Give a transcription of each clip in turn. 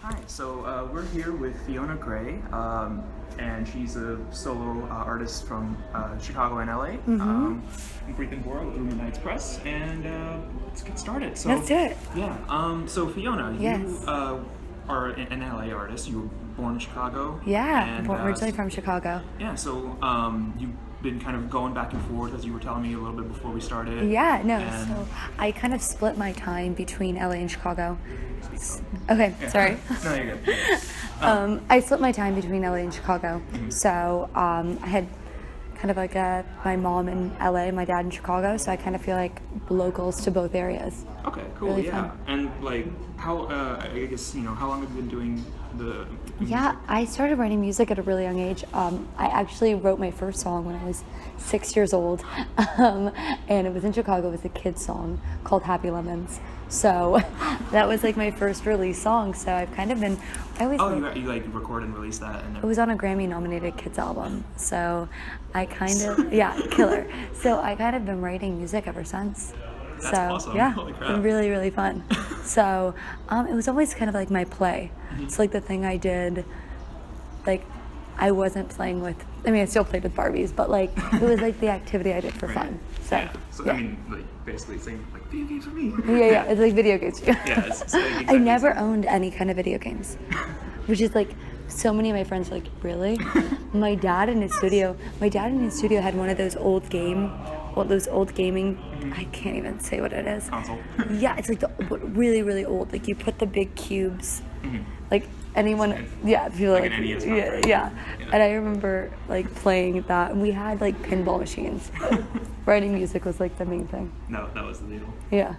Hi, so we're here with Fiona Grey, and she's a solo artist from Chicago and LA. I'm Priten with RumoredNightsPress, and let's get started. So, let's do it. Yeah, so Fiona, Yes. you are an LA artist. You were born in Chicago. Yeah, and, originally from Chicago. Yeah, so you've been kind of going back and forth, as you were telling me a little bit before we started. Yeah, no, and so I kind of split my time between LA and Chicago. Okay, sorry. No, you're good. I split my time between LA and Chicago. So I had kind of like my mom in LA, my dad in Chicago, so I kind of feel like locals to both areas. Okay, cool, Really yeah. fun. And like, how, I guess, how long have you been doing the Yeah, I started writing music at a really young age. I actually wrote my first song when I was 6 years old, and it was in Chicago. It was a kid's song called Happy Lemons. So that was like my first release song. So I've kind of been, you like recorded and released that? And it was on a Grammy-nominated kids album. So I kind of, yeah, killer. So I kind of been writing music ever since. That's awesome. Yeah, Holy crap. it's really, really fun. So it was always kind of like my play. It's like the thing I did, like I wasn't playing with, I still played with Barbies, but like it was like the activity I did for fun. So, yeah. So yeah. I mean, like basically saying like video games for me. Yeah, it's like video games. Yeah, it's like exactly I never owned any kind of video games, which is like so many of my friends are like, really? My dad in his studio had one of those old gaming, I can't even say what it is. Console. Yeah, it's like the really, really old. Like you put the big cubes, like anyone, yeah, people Like like, an NES, yeah, right? yeah. And I remember like playing that, and we had like pinball machines. But writing music was like the main thing. No, that was the deal. Yeah.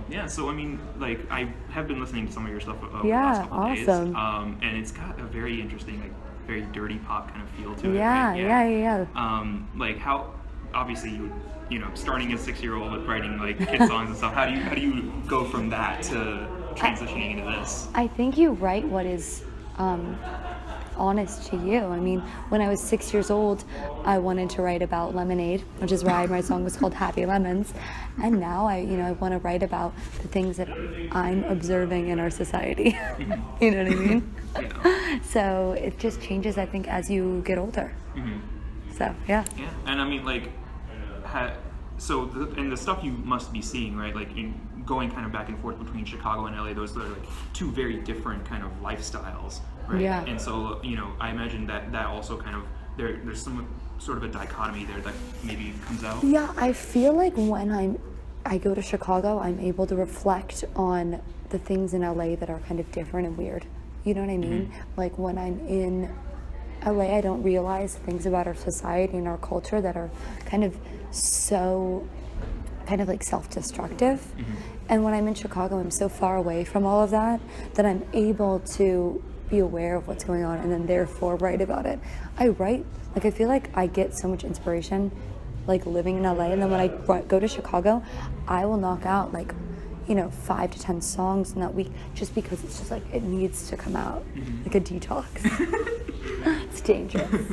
Yeah, so I mean, like I have been listening to some of your stuff over the Yeah, last couple of days. awesome. And it's got a very interesting, like very dirty pop kind of feel to it. Yeah, right? yeah. Like how, obviously you know, starting as a 6-year-old with writing like kid songs and stuff. How do you go from that to transitioning into this? I think you write what is honest to you. I mean, when I was 6 years old, I wanted to write about lemonade, which is why my song was called Happy Lemons. And now I want to write about the things that I'm observing in our society. You know what I mean? Yeah. So it just changes, I think, as you get older. So, yeah. Yeah, and I mean, like, and the stuff you must be seeing, right? Like, in going kind of back and forth between Chicago and LA, those are like two very different kind of lifestyles, right? Yeah. And so, I imagine that also kind of there's some sort of a dichotomy there that maybe comes out. Yeah, I feel like when I go to Chicago, I'm able to reflect on the things in LA that are kind of different and weird. You know what I mean? Like when I'm in LA, I don't realize things about our society and our culture that are kind of so kind of like self-destructive. And when I'm in Chicago, I'm so far away from all of that I'm able to be aware of what's going on and then therefore write about it. I write, like I feel like I get so much inspiration like living in LA, and then when I go to Chicago, I will knock out like 5 to 10 songs in that week just because it's just like it needs to come out, like a detox. It's dangerous.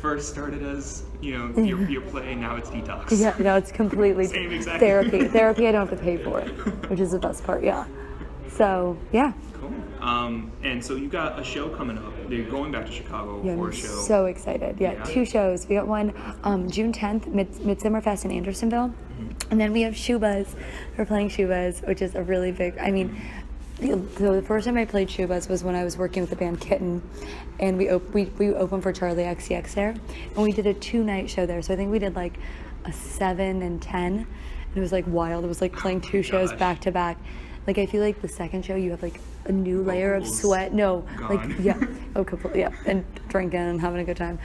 First started as your play, now it's detox. Yeah, no, it's completely Same exactly. Therapy I don't have to pay for it, which is the best part. Yeah. So yeah. Cool. And so you got a show coming up. You're going back to Chicago for a show. So excited. Yeah, 2 shows. We got one June 10th, Midsummer Fest in Andersonville. And then we have Shubas. We're playing Shubas, which is a really big, so the first time I played Shubas was when I was working with the band Kitten, and we opened for Charlie XCX there, and we did a 2-night show there. So I think we did like a 7 and 10, and it was like wild. It was like playing 2 shows back to back. Like I feel like the second show you have like a new layer of sweat. No, gone. like yeah, completely, yeah, and drinking and having a good time.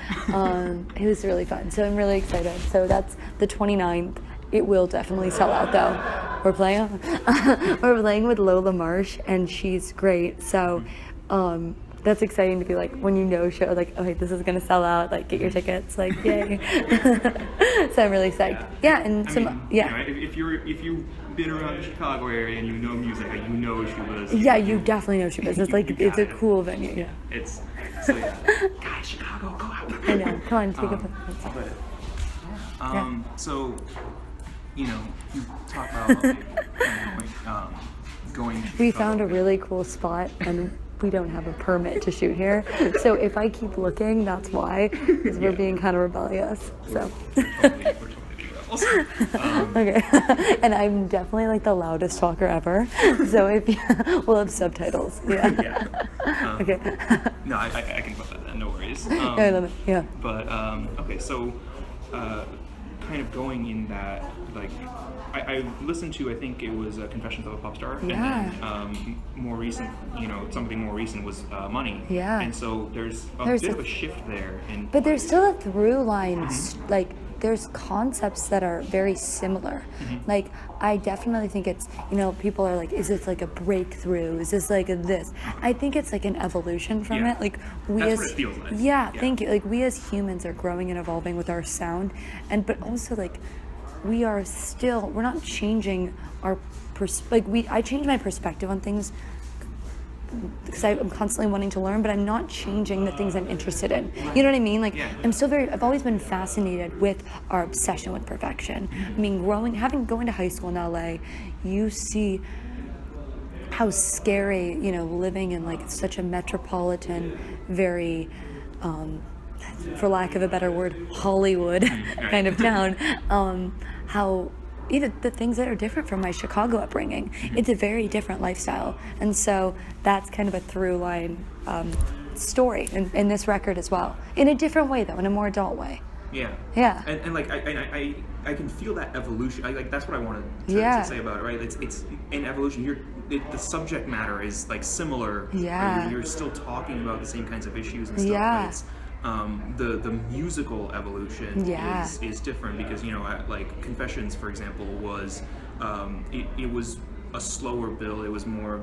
It was really fun. So I'm really excited. So that's the 29th. It will definitely sell out though. We're playing with Lola Marsh, and she's great. So that's exciting to be like, when show, like, okay, this is gonna sell out, like get your tickets, like yay. So I'm really psyched. Yeah, and if you've been around the Chicago area and you know music, you know Shubas. Yeah, you definitely know Shubas. It's like it's a cool venue. Yeah. It's so yeah. Guys, Chicago, go out. I know. Come on, take a photo. So you talk about going. We found a really cool spot, and we don't have a permit to shoot here. So if I keep looking, that's why, because we're being kind of rebellious. So. Okay. And I'm definitely like the loudest talker ever. So if we'll have subtitles. Yeah. Okay. No, I can put that in. No worries. Yeah. But okay, so kind of going in that, like, I listened to, I think it was Confessions of a Pop Star, and then more recent, something more recent was Money. Yeah. And so there's a bit of a shift there. But there's still a through line, like there's concepts that are very similar. Like I definitely think it's, people are like, is this like a breakthrough? Is this like this? I think it's like an evolution from it. Like that's what it feels like. Thank you. Like we as humans are growing and evolving with our sound, but also like we're not changing our I change my perspective on things because I'm constantly wanting to learn, but I'm not changing the things I'm interested in. You know what I mean? Like I've always been fascinated with our obsession with perfection. I mean, going to high school in LA, you see how scary, living in like such a metropolitan, very, for lack of a better word, Hollywood kind of town, how the things that are different from my Chicago upbringing. It's a very different lifestyle. And so that's kind of a through line story in this record as well. In a different way though, in a more adult way. Yeah. Yeah. And like I can feel that evolution. That's what I wanted to say about it, right? It's in evolution. The subject matter is like similar. Yeah. Right? You're still talking about the same kinds of issues and stuff. Yeah. The musical evolution is different because like Confessions, for example, was it was a slower build. It was more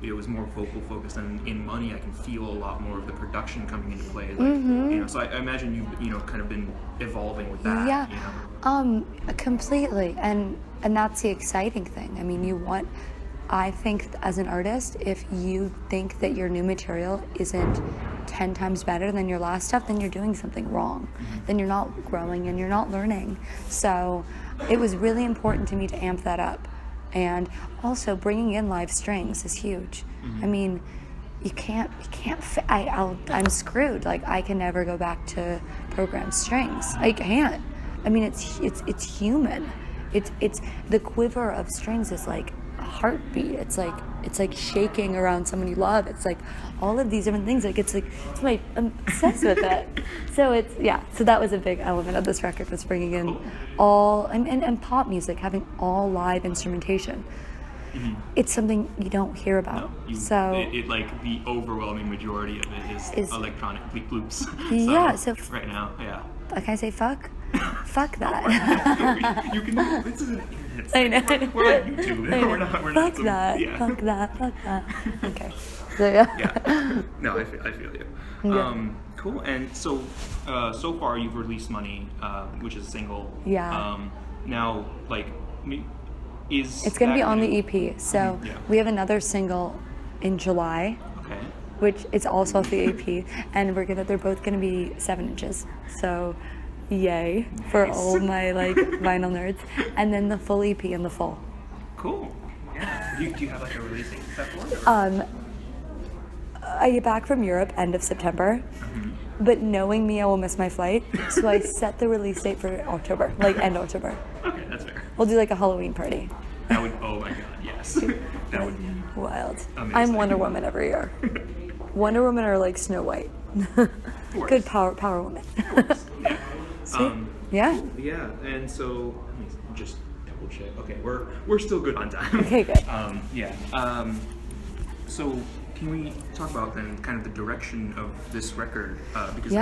it was more vocal focused, and in Money I can feel a lot more of the production coming into play. Like so I imagine you've kind of been evolving with that. Yeah, completely, and that's the exciting thing. I mean, I think as an artist, if you think that your new material isn't 10 times better than your last stuff, then you're doing something wrong. Then you're not growing and you're not learning. So it was really important to me to amp that up. And also bringing in live strings is huge. I mean, I'm screwed. Like I can never go back to programmed strings. I can't. I mean, it's human. It's the quiver of strings is like a heartbeat. It's like shaking around someone you love. It's like all of these different things. I'm obsessed with it. So so that was a big element of this record, was bringing in all and pop music, having all live instrumentation. It's something you don't hear about. It like the overwhelming majority of it is electronic loops. So right now, Can I say fuck? Fuck that. You can. This is I know. We're on YouTube. We're not. Fuck that. Yeah. Fuck that. Okay. So No, I feel you. Cool. And so far you've released Money, which is a single. Yeah. Now, like, it's gonna be on the EP. So we have another single in July. Okay. Which is also off the EP, and they're both gonna be 7 inches. So. Yay for all my like vinyl nerds, and then the full EP in the fall. Cool. Yeah. Do you have like a release date set for? I get back from Europe end of September, but knowing me, I will miss my flight, so I set the release date for October, like end October. Okay, that's fair. We'll do like a Halloween party. That would. Oh my god, yes. That would be wild. Amazing. I'm Wonder Woman every year. Wonder Woman or like Snow White. Good power woman. Yeah, and so let me just double check. Okay, we're still good on time. Okay, good. So can we talk about then kind of the direction of this record? Because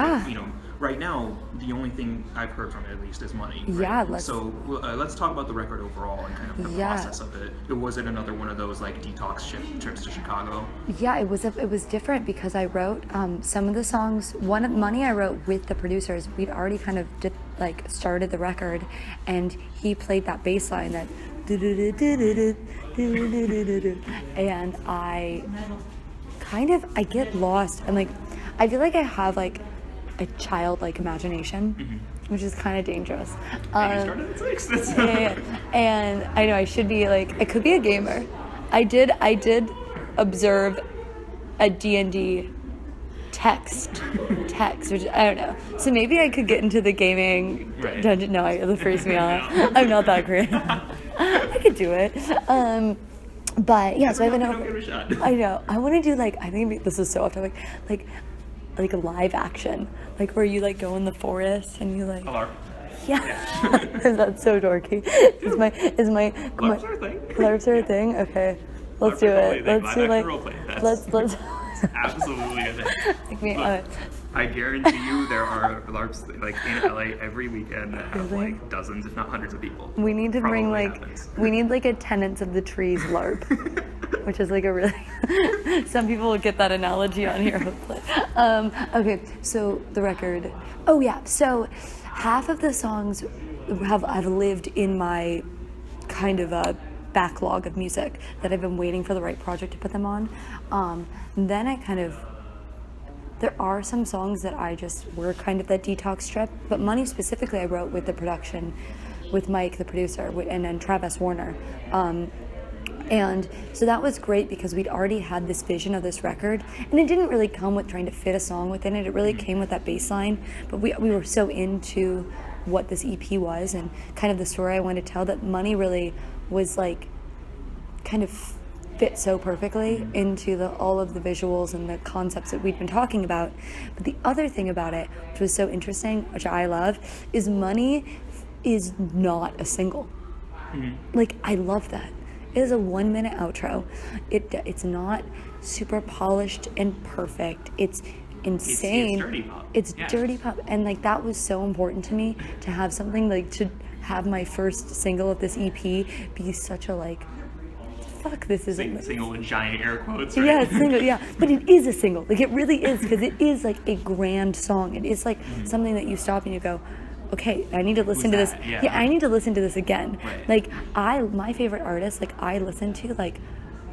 right now the only thing I've heard from it at least is Money. Right? Yeah. Let's talk about the record overall and kind of the process of it. Was it another one of those like detox trips to Chicago? Yeah, it was different because I wrote some of the songs. One of Money I wrote with the producers. We'd already kind of started the record, and he played that bass line that and I get lost, and like I feel like I have like a childlike imagination, which is kind of dangerous. You started at 6. And I know I should be like, I could be a gamer. I did observe a D&D text, which I don't know. So maybe I could get into the gaming dungeon. No, it freaks me out. I'm not that great. I could do it. But yeah, so I have I know. I want to do like, I think this is so off topic, like a live action, like where you like go in the forest and you like. A LARP. Yeah. That's so dorky. Is my LARPs are a thing. LARPs are a thing? Okay. Let's do it. Let's do like let's absolutely a thing. Look, I guarantee you there are LARPs like in LA every weekend that have like dozens, if not hundreds of people. We need to bring like happens. we need like a Tenants of the Trees LARP, which is like a really some people will get that analogy on here hopefully. Okay, so the record. Oh yeah, so half of the songs I've lived in my kind of a backlog of music that I've been waiting for the right project to put them on. Then I kind of, there are some songs that I just were kind of that detox trip, but Money specifically I wrote with the production, with Mike, the producer, and then Travis Warner. And so that was great because we'd already had this vision of this record, and it didn't really come with trying to fit a song within it. It really came with that bass line, but we were so into what this EP was and kind of the story I wanted to tell that Money really was like kind of fit so perfectly into all of the visuals and the concepts that we'd been talking about. But the other thing about it, which was so interesting, which I love, is Money is not a single. Like, I love that. It is a 1-minute outro. It's not super polished and perfect. It's insane. It's dirty pop. It's dirty pop, and like that was so important to me to have something like to have my first single of this EP be such a like, fuck, this isn't single with giant air quotes. Right? Yeah, it's single. Yeah, but it is a single. Like it really is because it is like a grand song. It is like something that you stop and you go, okay, I need to listen to this. Yeah, I need to listen to this again. Right. Like my favorite artist, like I listened to like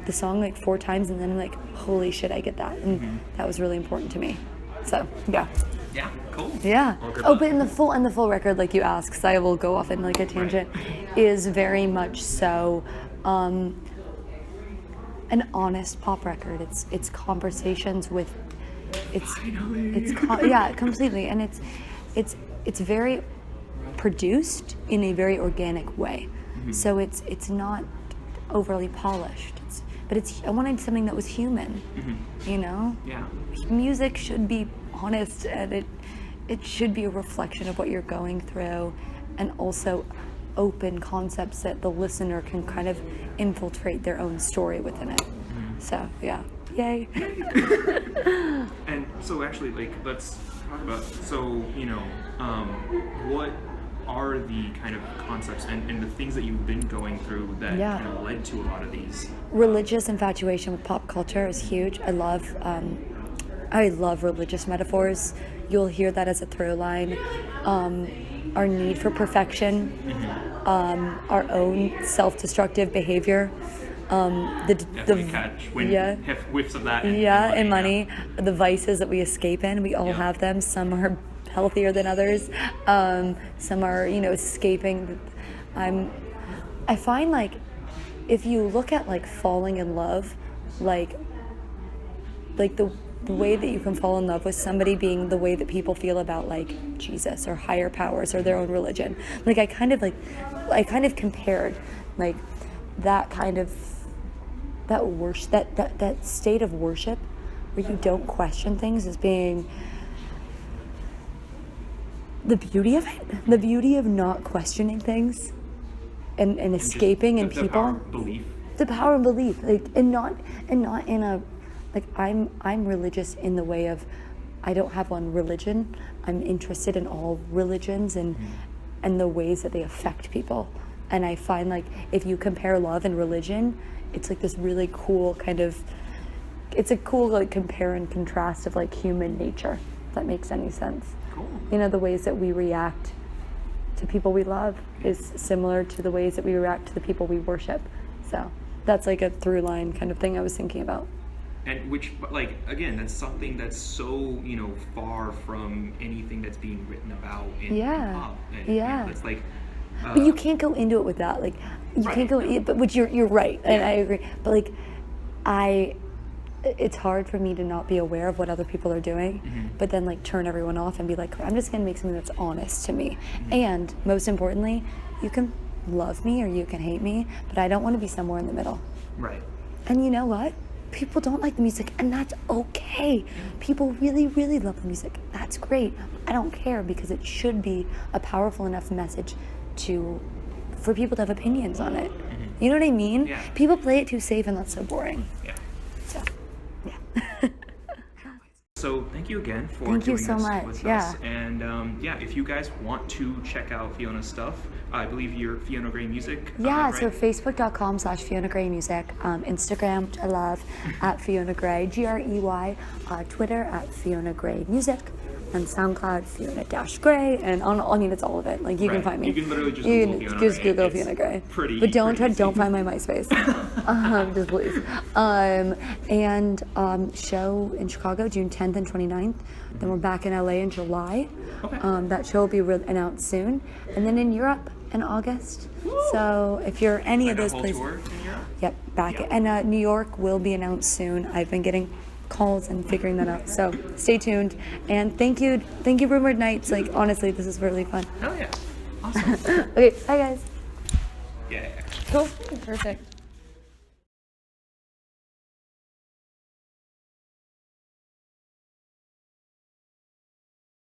the song like 4 times and then I'm like, holy shit, I get that. And that was really important to me. So yeah. Yeah, cool. Yeah. But in the full record, like you asked, because I will go off in like a tangent, is very much so an honest pop record. It's conversations with yeah, completely, and it's very produced in a very organic way. So it's not overly polished. But I wanted something that was human. You know? Yeah. Music should be honest, and it should be a reflection of what you're going through, and also open concepts that the listener can kind of infiltrate their own story within it. So yeah, yay. And so actually, like, let's talk about, so, you know, what are the kind of concepts and the things that you've been going through that kind of led to a lot of these? Religious infatuation with pop culture is huge. I love religious metaphors. You'll hear that as a through line. Our need for perfection, our own self-destructive behavior, the catch when whiffs of that. And Money, the vices that we escape in. We all have them. Some are healthier than others. Some are, escaping. I find like if you look at like falling in love, like the way that you can fall in love with somebody being the way that people feel about like Jesus or higher powers or their own religion. Like I kind of compared like that kind of that worship, that state of worship where you don't question things as being the beauty of it, the beauty of not questioning things and escaping in people. Power of belief. The power of belief, like, and not in a, like, I'm religious in the way of, I don't have one religion. I'm interested in all religions and the ways that they affect people. And I find like if you compare love and religion, it's like this really cool kind of, it's a cool like compare and contrast of like human nature, if that makes any sense. Cool. The ways that we react to people we love is similar to the ways that we react to the people we worship. So that's like a through line kind of thing I was thinking about. And which, like, again, that's something that's so, far from anything that's being written about in pop. And, it's like... but you can't go into it with that. Like, you can't go... But which you're right, and I agree. But, like, it's hard for me to not be aware of what other people are doing, but then like turn everyone off and be like, I'm just gonna make something that's honest to me. And most importantly, you can love me or you can hate me, but I don't want to be somewhere in the middle. Right. And you know what? People don't like the music, and that's okay. People really, really love the music. That's great. I don't care, because it should be a powerful enough message for people to have opinions on it. You know what I mean? Yeah. People play it too safe, and that's so boring. Yeah. So, yeah. So thank you again for Thank you doing so this much, with yeah. us. And yeah, if you guys want to check out Fiona's stuff, I believe you're Fiona Grey Music. Yeah, right? so facebook.com/Fiona Grey Music, Instagram, which I love, at Fiona Grey, Grey, Twitter at Fiona Grey Music, and SoundCloud Fiona-Grey, and I mean, it's all of it. Like, you can find me. You can literally just Google Fiona Grey. Google It's Fiona Grey. Pretty. But don't pretty easy. find my MySpace. Just please. Show in Chicago, June 10th and 29th. Then we're back in LA in July. Okay. That show will be announced soon. And then in Europe in August. So if you're any of those whole places. tour in Europe? Yep, back. Yep. And New York will be announced soon. I've been getting calls and figuring that out. So stay tuned. And thank you, Rumored Nights. Like, honestly, this is really fun. Hell yeah. Awesome. Okay, bye guys. Yeah. Cool. Perfect.